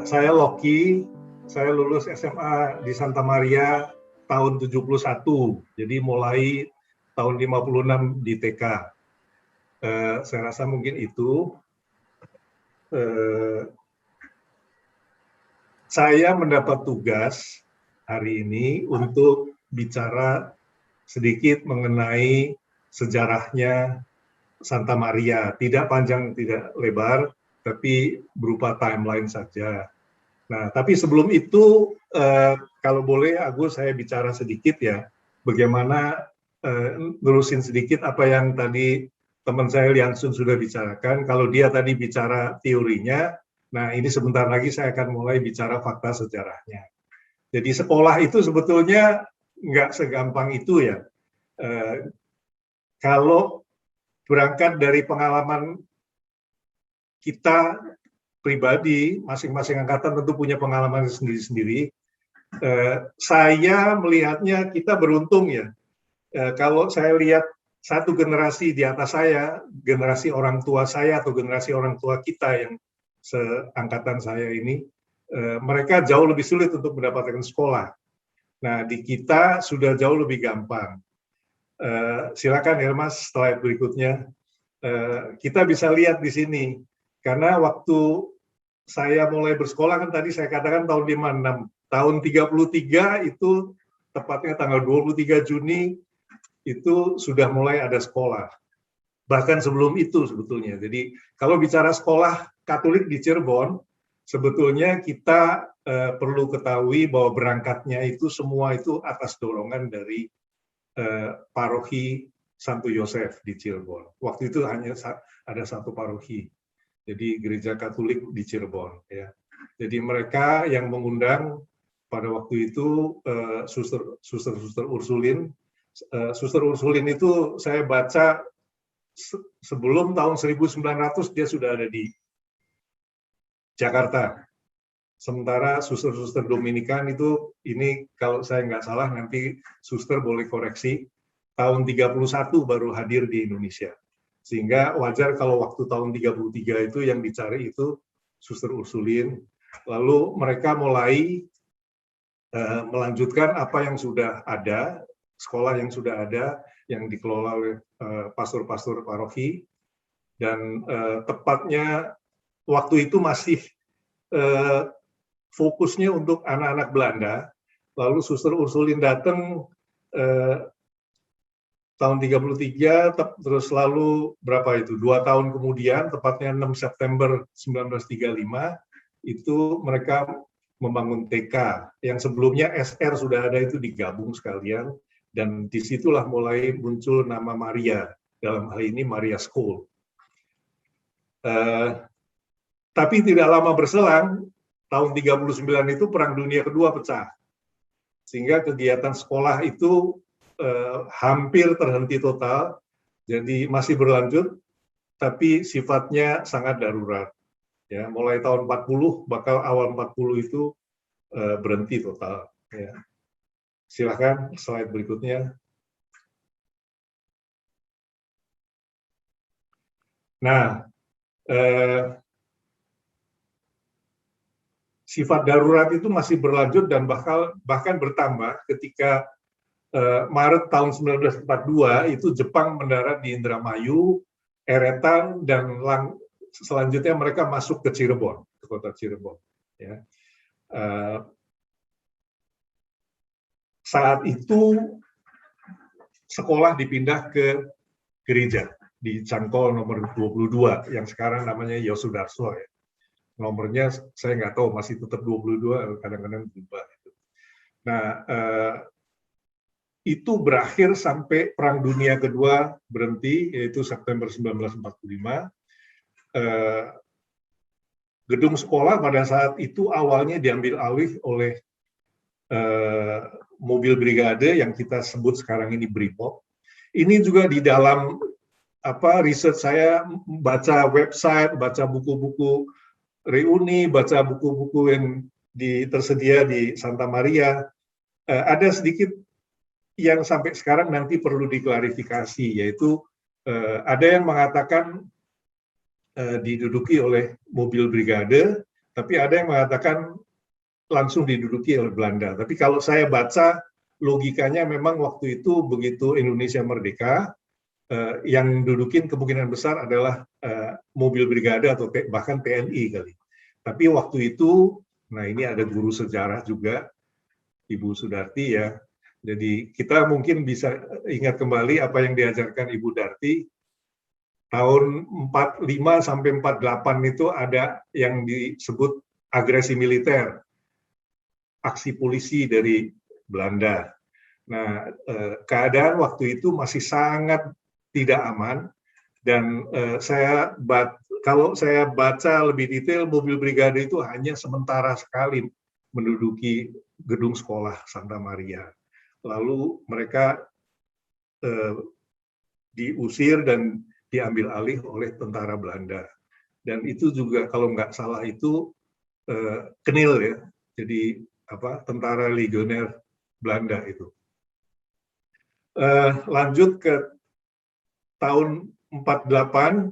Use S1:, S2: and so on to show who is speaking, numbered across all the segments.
S1: Saya Loki, saya lulus SMA di Santa Maria tahun 71, jadi mulai tahun 56 di TK. Saya rasa mungkin itu. Saya mendapat tugas hari ini untuk bicara sedikit mengenai sejarahnya Santa Maria, tidak panjang, tidak lebar, tapi berupa timeline saja. Nah, tapi sebelum itu, kalau boleh, Agus, saya bicara sedikit ya, bagaimana nerusin sedikit apa yang tadi teman saya Liansun sudah bicarakan. Kalau dia tadi bicara teorinya, nah ini sebentar lagi saya akan mulai bicara fakta sejarahnya. Jadi sekolah itu sebetulnya nggak segampang itu ya. Kalau berangkat dari pengalaman kita pribadi, masing-masing angkatan tentu punya pengalaman sendiri-sendiri. Saya melihatnya kita beruntung ya. Kalau saya lihat satu generasi di atas saya, generasi orang tua saya atau generasi orang tua kita yang seangkatan saya ini, mereka jauh lebih sulit untuk mendapatkan sekolah. Nah, di kita sudah jauh lebih gampang. Silakan Hermas, slide berikutnya. Kita bisa lihat di sini, karena waktu saya mulai bersekolah kan tadi saya katakan tahun 56, tahun 33 itu tepatnya tanggal 23 Juni itu sudah mulai ada sekolah. Bahkan sebelum itu sebetulnya. Jadi kalau bicara sekolah Katolik di Cirebon, sebetulnya kita perlu ketahui bahwa berangkatnya itu semua itu atas dorongan dari paroki Santo Yosef di Cirebon. Waktu itu hanya ada satu paroki, jadi Gereja Katolik di Cirebon. Ya. Jadi mereka yang mengundang pada waktu itu suster Ursulin. Suster Ursulin itu saya baca sebelum tahun 1900 dia sudah ada di Jakarta. Sementara suster-suster Dominikan itu, ini kalau saya nggak salah nanti suster boleh koreksi, tahun 31 baru hadir di Indonesia. Sehingga wajar kalau waktu tahun 33 itu yang dicari itu suster Ursulin. Lalu mereka mulai melanjutkan apa yang sudah ada, sekolah yang sudah ada, yang dikelola oleh pastor-pastor paroki. Dan tepatnya waktu itu masih fokusnya untuk anak-anak Belanda. Lalu suster Ursulin datang tahun 33, terus lalu berapa itu? 2 tahun kemudian, tepatnya 6 September 1935, itu mereka membangun TK. Yang sebelumnya SR sudah ada itu digabung sekalian, dan disitulah mulai muncul nama Maria, dalam hal ini Maria School. Tapi tidak lama berselang, tahun 39 itu Perang Dunia Kedua pecah. Sehingga kegiatan sekolah itu hampir terhenti total, jadi masih berlanjut, tapi sifatnya sangat darurat. Ya, mulai tahun 40, bakal awal 40 itu berhenti total. Ya. Silakan slide berikutnya. Nah, sifat darurat itu masih berlanjut dan bahkan bertambah ketika Maret tahun 1942 itu Jepang mendarat di Indramayu, Eretan, dan selanjutnya mereka masuk ke Cirebon, ke kota Cirebon. Ya. Saat itu sekolah dipindah ke gereja di Cangkol nomor 22 yang sekarang namanya Yosudarso. Ya. Nomornya saya nggak tahu, masih tetap 22, kadang-kadang berubah. Nah, itu berakhir sampai Perang Dunia Kedua berhenti, yaitu September 1945. Gedung sekolah pada saat itu awalnya diambil alih oleh mobil brigade yang kita sebut sekarang ini Brimob. Ini juga di dalam riset saya, baca website, baca buku-buku reuni, baca buku-buku yang tersedia di Santa Maria, ada sedikit yang sampai sekarang nanti perlu diklarifikasi, yaitu ada yang mengatakan diduduki oleh mobil brigade, tapi ada yang mengatakan langsung diduduki oleh Belanda. Tapi kalau saya baca logikanya memang waktu itu begitu Indonesia merdeka, yang dudukin kemungkinan besar adalah mobil brigade atau bahkan TNI kali. Tapi waktu itu, nah ini ada guru sejarah juga, Ibu Sudarti ya. Jadi kita mungkin bisa ingat kembali apa yang diajarkan Ibu Darti. Tahun 45 sampai 48 itu ada yang disebut agresi militer, aksi polisi dari Belanda. Nah, keadaan waktu itu masih sangat tidak aman, dan kalau saya baca lebih detail, mobil brigade itu hanya sementara sekali menduduki gedung sekolah Santa Maria. Lalu mereka diusir dan diambil alih oleh tentara Belanda. Dan itu juga kalau nggak salah itu Kenil ya, jadi tentara legioner Belanda itu. Lanjut ke tahun 48,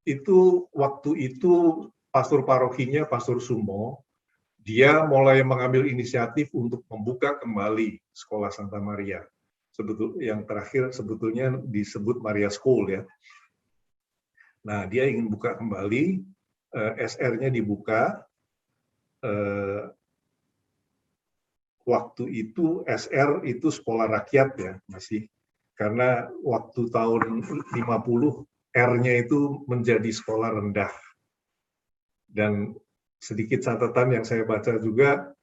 S1: itu waktu itu pastor parokinya, Pastor Sumo, dia mulai mengambil inisiatif untuk membuka kembali sekolah Santa Maria. Yang terakhir sebetulnya disebut Maria School ya. Nah, dia ingin buka kembali, SR-nya dibuka. Waktu itu SR itu sekolah rakyat ya masih, karena waktu tahun 50 R-nya itu menjadi sekolah rendah. Dan sedikit catatan yang saya baca juga,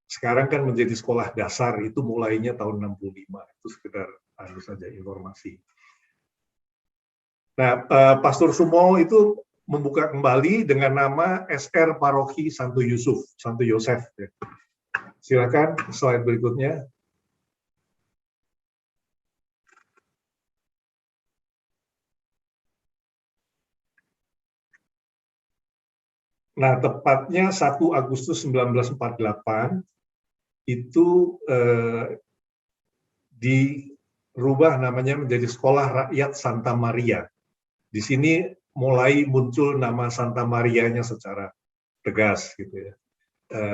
S1: sekarang kan menjadi sekolah dasar, itu mulainya tahun 65. Itu sekedar harus saja informasi. Nah, Pastor Sumo itu membuka kembali dengan nama SR Paroki Santo Yosef. Ya. Silakan slide berikutnya. Nah, tepatnya 1 Agustus 1948 itu dirubah namanya menjadi Sekolah Rakyat Santa Maria. Di sini mulai muncul nama Santa Marianya secara tegas gitu ya.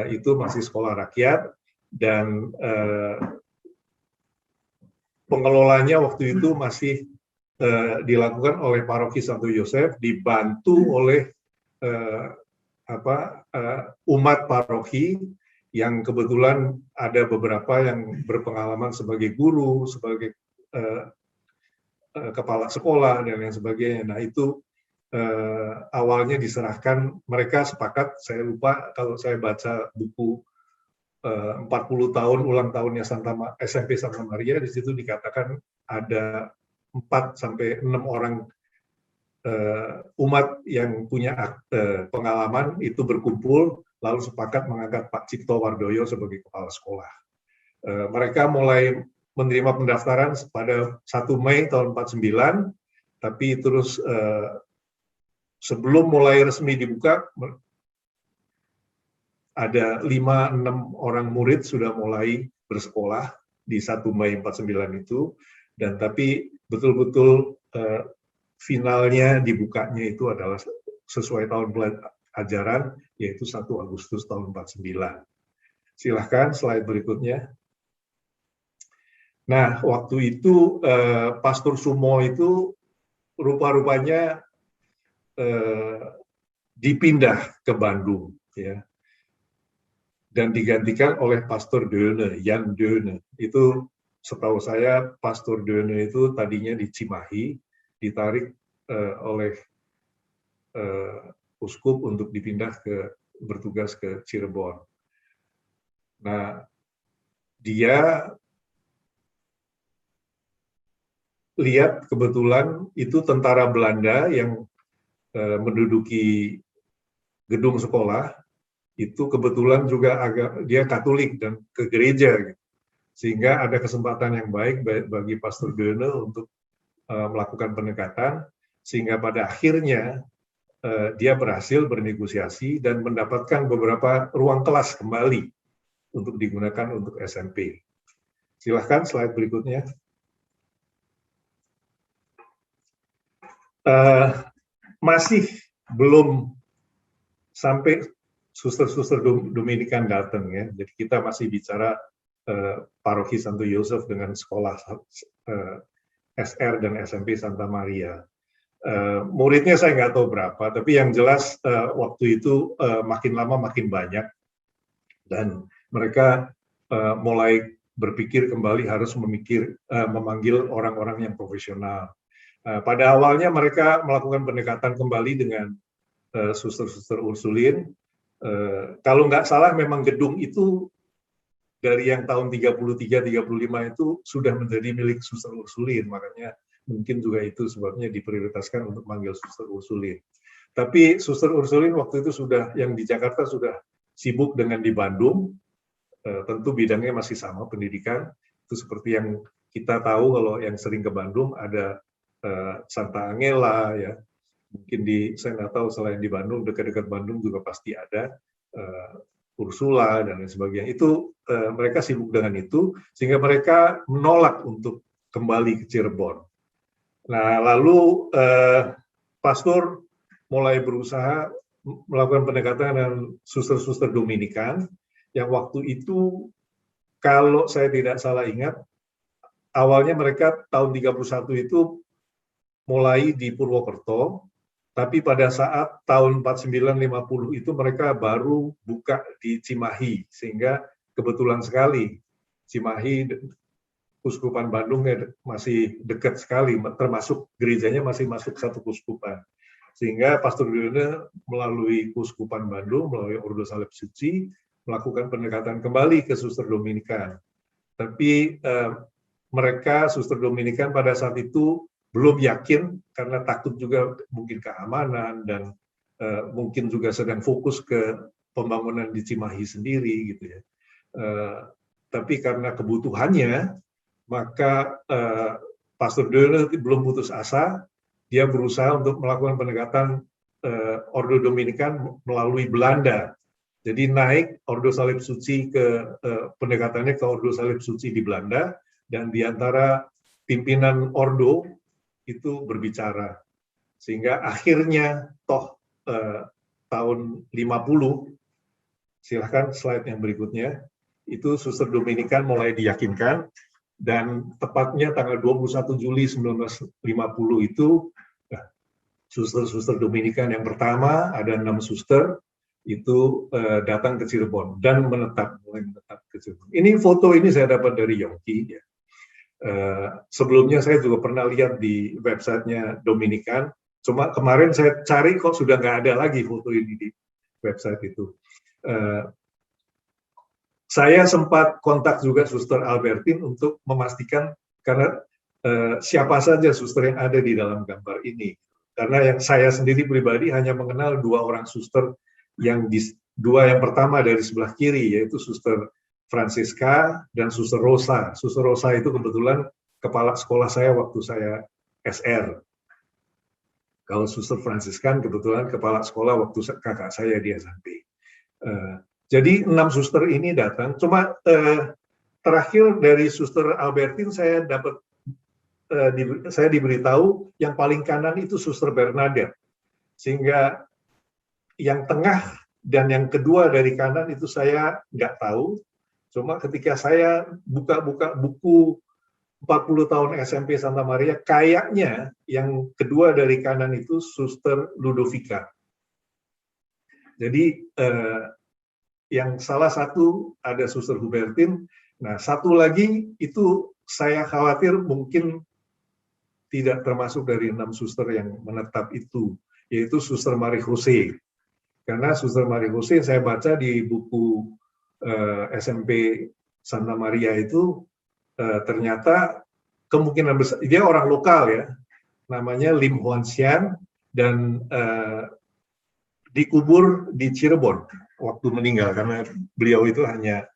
S1: Itu masih sekolah rakyat, dan pengelolanya waktu itu masih dilakukan oleh Paroki Santo Yosef, dibantu oleh umat paroki yang kebetulan ada beberapa yang berpengalaman sebagai guru, sebagai kepala sekolah dan lain sebagainya. Nah itu awalnya diserahkan, mereka sepakat, saya lupa kalau saya baca buku 40 tahun ulang tahunnya SMP Santa Maria, di situ dikatakan ada 4 sampai 6 orang umat yang punya pengalaman itu berkumpul, lalu sepakat mengangkat Pak Cipto Wardoyo sebagai kepala sekolah. Mereka mulai menerima pendaftaran pada 1 Mei tahun 49, tapi terus sebelum mulai resmi dibuka, ada 5-6 orang murid sudah mulai bersekolah di 1 Mei 49 itu, dan tapi betul-betul finalnya dibukanya itu adalah sesuai tahun ajaran, yaitu 1 Agustus tahun 49. Silahkan slide berikutnya. Nah, waktu itu Pastor Sumo itu rupa-rupanya dipindah ke Bandung, ya, dan digantikan oleh Pastor Deune, Jan Deune. Itu setahu saya Pastor Deune itu tadinya di Cimahi, ditarik oleh uskup untuk dipindah bertugas ke Cirebon. Nah, dia lihat kebetulan itu tentara Belanda yang menduduki gedung sekolah, itu kebetulan juga dia Katolik dan ke gereja, gitu. Sehingga ada kesempatan yang baik bagi Pastor Deune untuk melakukan pendekatan, sehingga pada akhirnya dia berhasil bernegosiasi dan mendapatkan beberapa ruang kelas kembali untuk digunakan untuk SMP. Silahkan slide berikutnya. Masih belum sampai suster-suster Dominikan datang ya. Jadi kita masih bicara Paroki Santo Yosef dengan sekolah SR dan SMP Santa Maria. Muridnya saya nggak tahu berapa, tapi yang jelas waktu itu makin lama makin banyak, dan mereka mulai berpikir kembali harus memanggil orang-orang yang profesional. Pada awalnya mereka melakukan pendekatan kembali dengan suster-suster Ursulin. Kalau nggak salah memang gedung itu dari yang tahun 33-35 itu sudah menjadi milik suster Ursulin, makanya mungkin juga itu sebabnya diprioritaskan untuk manggil suster Ursulin. Tapi suster Ursulin waktu itu sudah, yang di Jakarta sudah sibuk dengan di Bandung, tentu bidangnya masih sama, pendidikan. Itu seperti yang kita tahu kalau yang sering ke Bandung ada Santa Angela ya. Mungkin saya nggak tahu selain di Bandung, dekat-dekat Bandung juga pasti ada Ursula dan lain sebagainya. Itu mereka sibuk dengan itu, sehingga mereka menolak untuk kembali ke Cirebon. Nah, lalu pastor mulai berusaha melakukan pendekatan dengan suster-suster Dominikan, yang waktu itu kalau saya tidak salah ingat, awalnya mereka tahun 31 itu mulai di Purwokerto, tapi pada saat tahun 49-50 itu mereka baru buka di Cimahi, sehingga kebetulan sekali Cimahi, Kuskupan Bandung masih dekat sekali, termasuk gerejanya masih masuk satu kuskupan. Sehingga Pastor Diono melalui Kuskupan Bandung, melalui Ordo Salib Suci, melakukan pendekatan kembali ke suster Dominikan. Tapi mereka, suster Dominikan pada saat itu belum yakin, karena takut juga mungkin keamanan, dan mungkin juga sedang fokus ke pembangunan di Cimahi sendiri gitu ya. Tapi karena kebutuhannya, maka Pastor Diono belum putus asa, dia berusaha untuk melakukan pendekatan Ordo Dominikan melalui Belanda. Jadi naik Ordo Salib Suci ke pendekatannya ke Ordo Salib Suci di Belanda, dan di antara pimpinan Ordo itu berbicara, sehingga akhirnya toh tahun 50, silahkan slide yang berikutnya, itu suster Dominikan mulai diyakinkan, dan tepatnya tanggal 21 Juli 1950 itu suster-suster Dominikan yang pertama, ada 6 suster, itu datang ke Cirebon dan mulai menetap ke Cirebon. Ini foto ini saya dapat dari Yongki ya. Sebelumnya saya juga pernah lihat di websitenya Dominikan, cuma kemarin saya cari kok sudah nggak ada lagi foto ini di website itu. Saya sempat kontak juga Suster Albertine untuk memastikan, karena siapa saja suster yang ada di dalam gambar ini. Karena yang saya sendiri pribadi hanya mengenal 2 orang suster, yang pertama dari sebelah kiri, yaitu Suster Francisca dan Suster Rosa. Suster Rosa itu kebetulan kepala sekolah saya waktu saya SR. Kalau Suster Franciscan kebetulan kepala sekolah waktu kakak saya di SMP. Jadi 6 suster ini datang. Cuma terakhir dari Suster Albertine saya diberitahu yang paling kanan itu Suster Bernadette. Sehingga yang tengah dan yang kedua dari kanan itu saya nggak tahu. Cuma ketika saya buka-buka buku 40 tahun SMP Santa Maria, kayaknya yang kedua dari kanan itu Suster Ludovica. Jadi yang salah satu ada Suster Hubertine. Nah, satu lagi itu saya khawatir mungkin tidak termasuk dari 6 suster yang menetap itu, yaitu Suster Marie Jose. Karena Suster Marie Jose saya baca di buku SMP Santa Maria itu ternyata kemungkinan besar dia orang lokal ya, namanya Lim Huan Xian, dan dikubur di Cirebon waktu meninggal, karena beliau itu hanya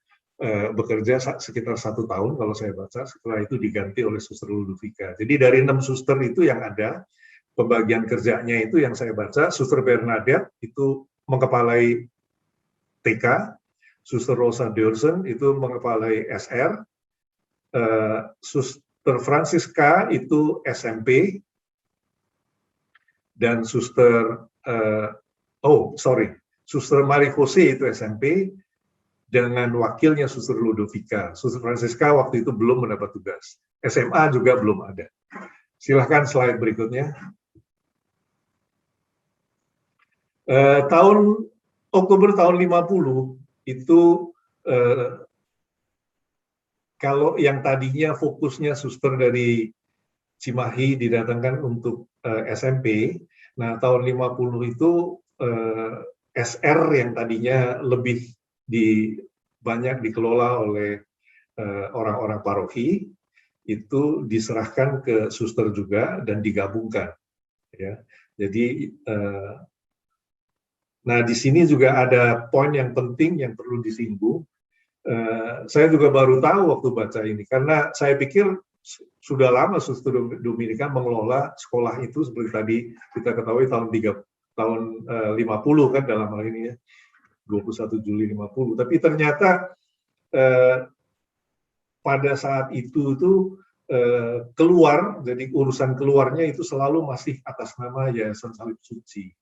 S1: bekerja sekitar 1 tahun kalau saya baca, setelah itu diganti oleh Suster Ludovica. Jadi dari 6 suster itu yang ada, pembagian kerjanya itu yang saya baca, Suster Bernadette itu mengepalai TK, Suster Rosa Deurzen itu mengepalai SR, Suster Francisca itu SMP, dan Suster Suster Marie Jose itu SMP, dengan wakilnya Suster Ludovica. Suster Francisca waktu itu belum mendapat tugas. SMA juga belum ada. Silahkan slide berikutnya. Oktober tahun 50 itu kalau yang tadinya fokusnya suster dari Cimahi didatangkan untuk SMP, nah tahun 50 itu SR yang tadinya lebih banyak dikelola oleh orang-orang paroki, itu diserahkan ke suster juga dan digabungkan. Ya. Jadi, nah di sini juga ada poin yang penting yang perlu disinggung. Saya juga baru tahu waktu baca ini, karena saya pikir sudah lama Suster Dominika mengelola sekolah itu seperti tadi kita ketahui tahun 50 kan dalam hal ini ya, 21 Juli 50. Tapi ternyata pada saat itu keluar, jadi urusan keluarnya itu selalu masih atas nama Yayasan Salib Suci.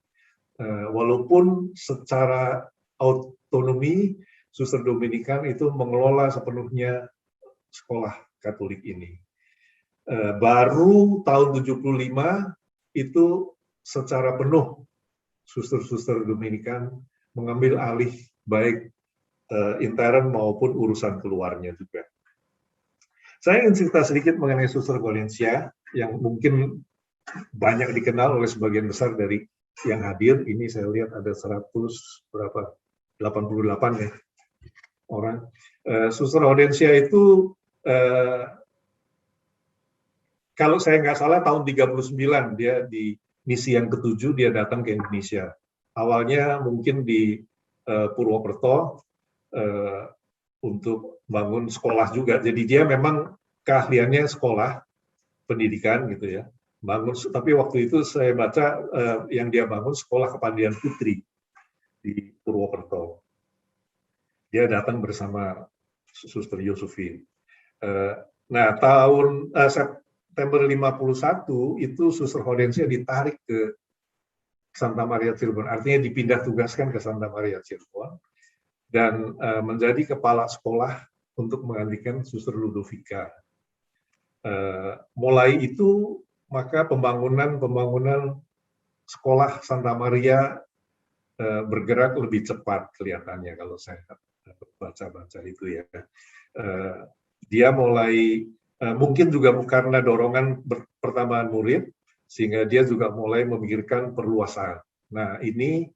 S1: Walaupun secara otonomi Suster Dominikan itu mengelola sepenuhnya sekolah Katolik ini. Baru tahun 75 itu secara penuh suster-suster Dominikan mengambil alih baik intern maupun urusan keluarnya juga. Saya ingin cerita sedikit mengenai Suster Valencia yang mungkin banyak dikenal oleh sebagian besar dari yang hadir. Ini saya lihat ada 88 ya orang. Suster Audencia itu kalau saya nggak salah tahun 39 dia di misi yang ke-7 dia datang ke Indonesia. Awalnya mungkin di Purwokerto untuk bangun sekolah juga. Jadi dia memang keahliannya sekolah pendidikan gitu ya. Bangun, tapi waktu itu saya baca yang dia bangun sekolah kepandian putri di Purwokerto. Dia datang bersama Suster Yosefin. Nah, tahun September 51 itu Suster Audencia ditarik ke Santa Maria Cirebon, artinya dipindah tugaskan ke Santa Maria Cirebon dan menjadi kepala sekolah untuk menggantikan Suster Ludovica. Mulai itu maka pembangunan sekolah Santa Maria bergerak lebih cepat kelihatannya kalau saya baca-baca itu ya. Dia mulai mungkin juga karena dorongan pertambahan murid, sehingga dia juga mulai memikirkan perluasan. Nah ini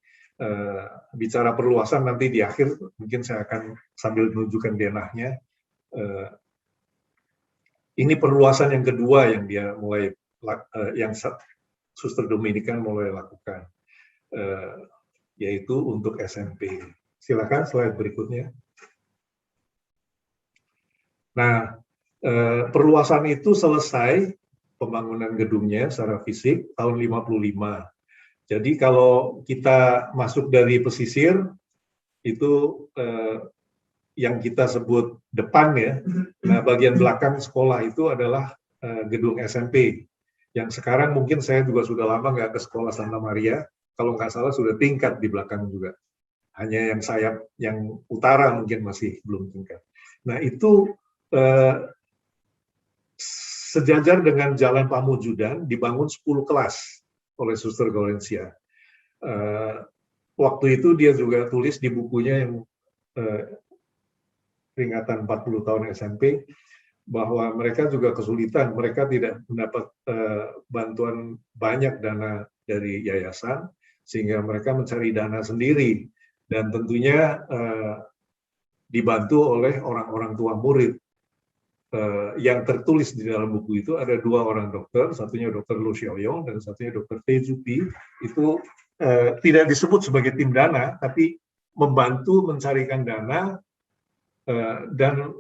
S1: bicara perluasan nanti di akhir mungkin saya akan sambil menunjukkan denahnya. Ini perluasan yang kedua yang dia mulai yang Suster Dominikan mulai lakukan, yaitu untuk SMP. Silakan slide berikutnya. Nah, perluasan itu selesai pembangunan gedungnya secara fisik tahun 55. Jadi kalau kita masuk dari pesisir itu yang kita sebut depan ya. Nah, bagian belakang sekolah itu adalah gedung SMP. Yang sekarang mungkin saya juga sudah lama nggak ke sekolah Santa Maria. Kalau nggak salah sudah tingkat di belakang juga. Hanya yang sayap yang utara mungkin masih belum tingkat. Nah itu sejajar dengan Jalan Pamujudan dibangun 10 kelas oleh Suster Valencia. Waktu itu dia juga tulis di bukunya yang peringatan 40 tahun SMP bahwa mereka juga kesulitan, mereka tidak mendapat bantuan banyak dana dari yayasan, sehingga mereka mencari dana sendiri dan tentunya dibantu oleh orang-orang tua murid. Yang tertulis di dalam buku itu ada 2 orang dokter, satunya Dr. Lu Xiaoyong dan satunya Dr. Fei Zupi. Itu tidak disebut sebagai tim dana, tapi membantu mencarikan dana dan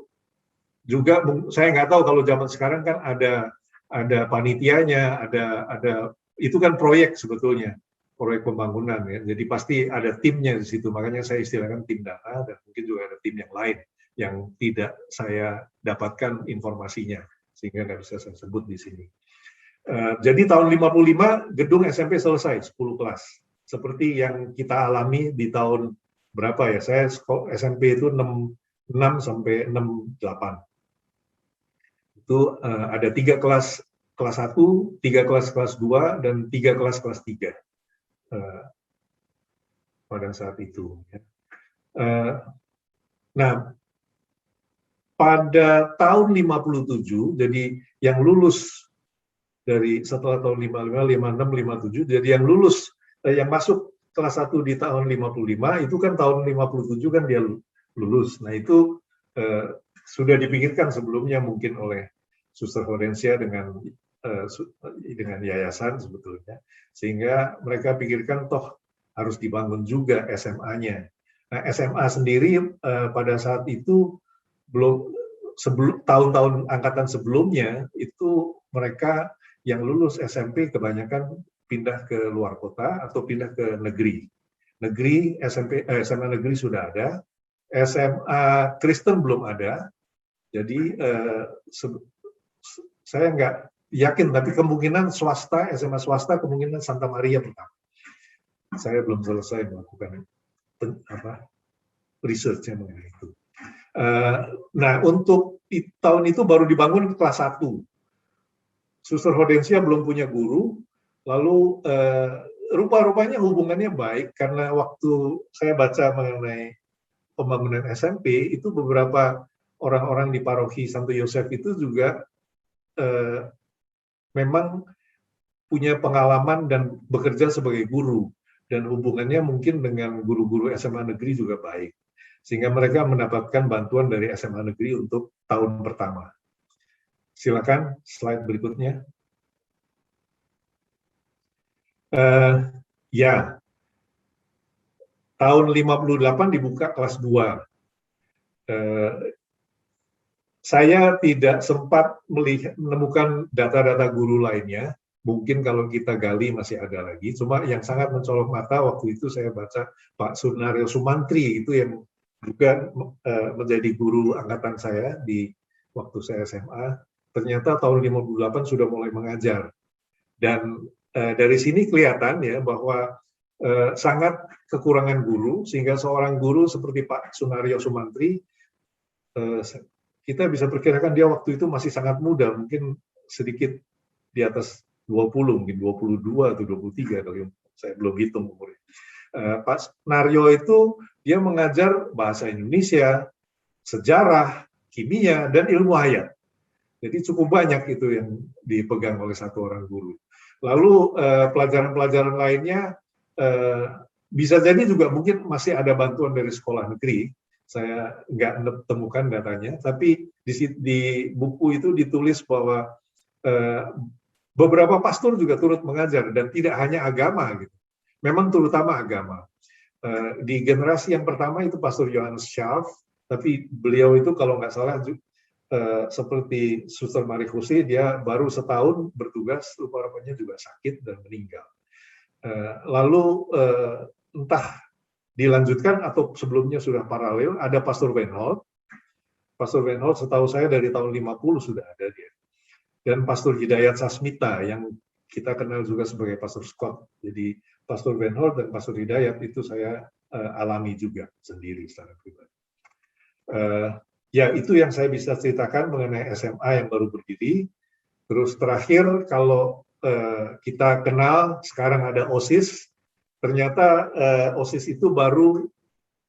S1: juga saya nggak tahu kalau zaman sekarang kan ada panitianya, ada itu kan proyek sebetulnya, proyek pembangunan ya. Jadi pasti ada timnya di situ, makanya saya istilahkan tim dana dan mungkin juga ada tim yang lain yang tidak saya dapatkan informasinya sehingga nggak bisa saya sebut di sini. Jadi tahun 55 gedung SMP selesai 10 kelas. seperti yang kita alami di tahun berapa ya? Saya SMP itu 6 sampai 68. Itu ada 3 kelas 1, 3 kelas 2, dan 3 kelas 3 pada saat itu. Nah, pada tahun 57, jadi yang lulus dari setelah tahun 55, 56, 57, jadi yang lulus, yang masuk kelas 1 di tahun 55, itu kan tahun 57 kan dia lulus. Nah itu sudah dipikirkan sebelumnya mungkin oleh Suster Hortensia dengan yayasan sebetulnya, sehingga mereka pikirkan toh harus dibangun juga SMA-nya. Nah SMA sendiri pada saat itu belum, sebelum tahun-tahun angkatan sebelumnya itu mereka yang lulus SMP kebanyakan pindah ke luar kota atau pindah ke negeri. Negeri SMA negeri sudah ada, SMA Kristen belum ada. Jadi saya nggak yakin, tapi kemungkinan swasta, SMA swasta kemungkinan Santa Maria pertama. Saya belum selesai melakukan research-nya mengenai itu. Nah, untuk tahun itu baru dibangun kelas 1. Suster Hortensia belum punya guru, lalu rupa-rupanya hubungannya baik, karena waktu saya baca mengenai pembangunan SMP, itu beberapa orang-orang di paroki Santo Yosef itu juga memang punya pengalaman dan bekerja sebagai guru, dan hubungannya mungkin dengan guru-guru SMA negeri juga baik, sehingga mereka mendapatkan bantuan dari SMA negeri untuk tahun pertama. Silakan slide berikutnya. Ya, tahun 58 dibuka kelas 2. Saya tidak sempat menemukan data-data guru lainnya. Mungkin kalau kita gali masih ada lagi. Cuma yang sangat mencolok mata waktu itu saya baca Pak Sunario Sumantri, itu yang juga menjadi guru angkatan saya di waktu saya SMA. Ternyata tahun 58 sudah mulai mengajar. Dan dari sini kelihatan ya bahwa sangat kekurangan guru, sehingga seorang guru seperti Pak Sunario Sumantri, kita bisa perkirakan dia waktu itu masih sangat muda, mungkin sedikit di atas 20, mungkin 22 atau 23 kalau saya belum hitung umurnya. Pak Sunario itu dia mengajar bahasa Indonesia, sejarah, kimia, dan ilmu hayat. Jadi cukup banyak itu yang dipegang oleh satu orang guru. Lalu pelajaran-pelajaran lainnya bisa jadi juga mungkin masih ada bantuan dari sekolah negeri. Saya nggak temukan datanya, tapi di buku itu ditulis bahwa beberapa pastor juga turut mengajar, dan tidak hanya agama gitu. Memang terutama agama. Di generasi yang pertama itu Pastor Johannes Scharf, tapi beliau itu kalau nggak salah seperti Suster Marie Jose, dia baru setahun bertugas, rupa-rupanya juga sakit dan meninggal. Lalu entah dilanjutkan atau sebelumnya sudah paralel, ada Pastor Wenhold. Pastor Wenhold setahu saya dari tahun 50 sudah ada dia. Dan Pastor Hidayat Sasmita yang kita kenal juga sebagai Pastor Scott. Jadi Pastor Wenhold dan Pastor Hidayat itu saya alami juga sendiri secara pribadi. Ya, itu yang saya bisa ceritakan mengenai SMA yang baru berdiri. Terus terakhir, kalau kita kenal, sekarang ada OSIS. Ternyata OSIS itu baru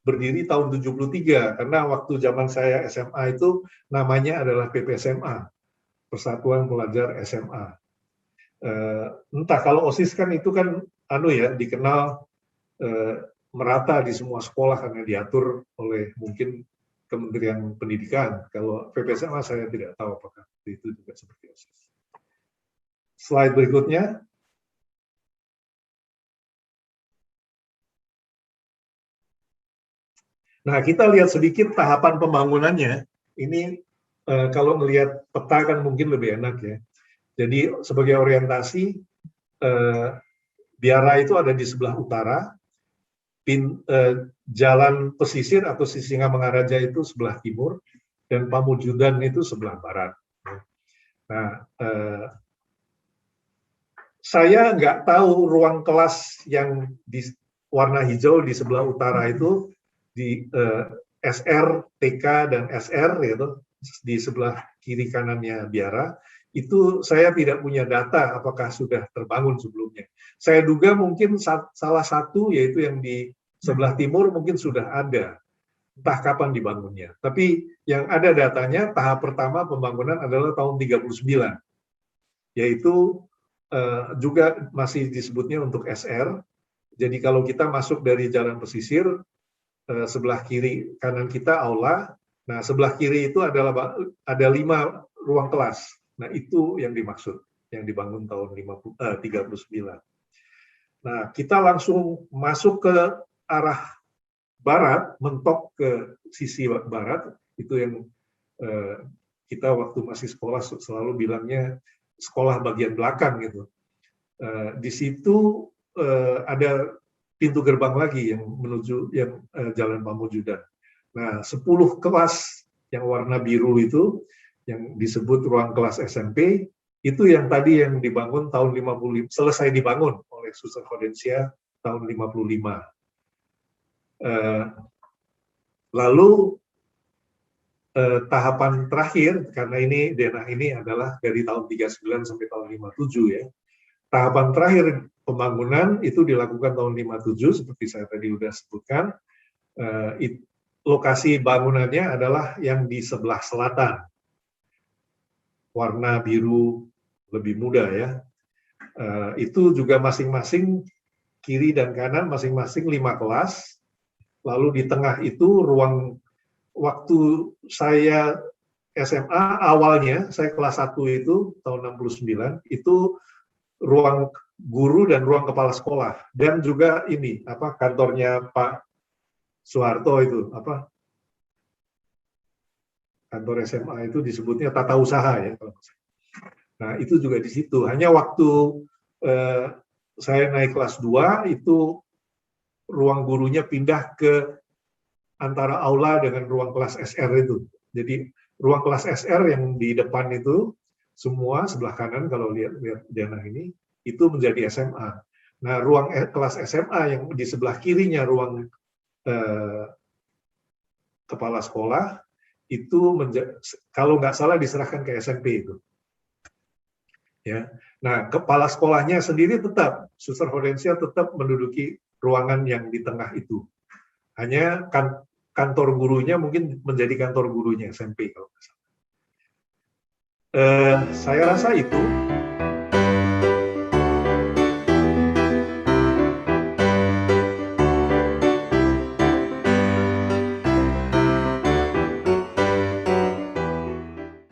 S1: berdiri tahun 73, karena waktu zaman saya SMA itu namanya adalah PPSMA, Persatuan Pelajar SMA. Entah, kalau OSIS kan itu kan dikenal merata di semua sekolah karena diatur oleh mungkin Kementerian Pendidikan. Kalau PPSMA saya tidak tahu apakah itu juga seperti OSIS. Slide berikutnya. Nah, kita lihat sedikit tahapan pembangunannya. Ini kalau melihat peta kan mungkin lebih enak ya. Jadi sebagai orientasi, Biara itu ada di sebelah utara, Jalan Pesisir atau Sisingamangaraja itu sebelah timur, dan Pamujudan itu sebelah barat. Nah, saya nggak tahu ruang kelas yang di warna hijau di sebelah utara itu di SR, TK, dan SR, yaitu di sebelah kiri kanannya biara, itu saya tidak punya data apakah sudah terbangun sebelumnya. Saya duga mungkin salah satu, yaitu yang di sebelah timur, mungkin sudah ada, entah kapan dibangunnya. Tapi yang ada datanya, tahap pertama pembangunan adalah tahun 39, yaitu juga masih disebutnya untuk SR. Jadi kalau kita masuk dari jalan pesisir, sebelah kiri kanan kita aula. Nah, sebelah kiri itu adalah ada 5 ruang kelas. Nah, itu yang dimaksud, yang dibangun tahun 39. Nah, kita langsung masuk ke arah barat, mentok ke sisi barat. Itu yang kita waktu masih sekolah selalu bilangnya sekolah bagian belakang gitu. Di situ ada pintu gerbang lagi yang menuju yang Jalan Pamujudan. Nah, 10 kelas yang warna biru itu, yang disebut ruang kelas SMP, itu yang tadi yang dibangun tahun 55, selesai dibangun oleh Suster Hortensia tahun 55. Lalu tahapan terakhir, karena ini denah ini adalah dari tahun 39 sampai tahun 57 ya. Tahapan terakhir pembangunan itu dilakukan tahun 57, seperti saya tadi sudah sebutkan. Lokasi bangunannya adalah yang di sebelah selatan, warna biru lebih muda ya. Itu juga masing-masing kiri dan kanan masing-masing 5 kelas. Lalu di tengah itu ruang, waktu saya SMA awalnya, saya kelas 1 itu tahun 69, itu ruang guru dan ruang kepala sekolah, dan juga ini kantornya Pak Soeharto itu kantor SMA itu disebutnya tata usaha ya. Nah, itu juga di situ. Hanya waktu saya naik kelas 2 itu ruang gurunya pindah ke antara aula dengan ruang kelas SR itu. Jadi ruang kelas SR yang di depan itu semua sebelah kanan kalau lihat denah ini itu menjadi SMA. Nah, ruang kelas SMA yang di sebelah kirinya ruang kepala sekolah itu kalau nggak salah diserahkan ke SMP itu. Ya. Nah, kepala sekolahnya sendiri tetap, Suster Hortensia tetap menduduki ruangan yang di tengah itu. Hanya kantor gurunya mungkin menjadi kantor gurunya SMP kalau nggak salah. Saya rasa itu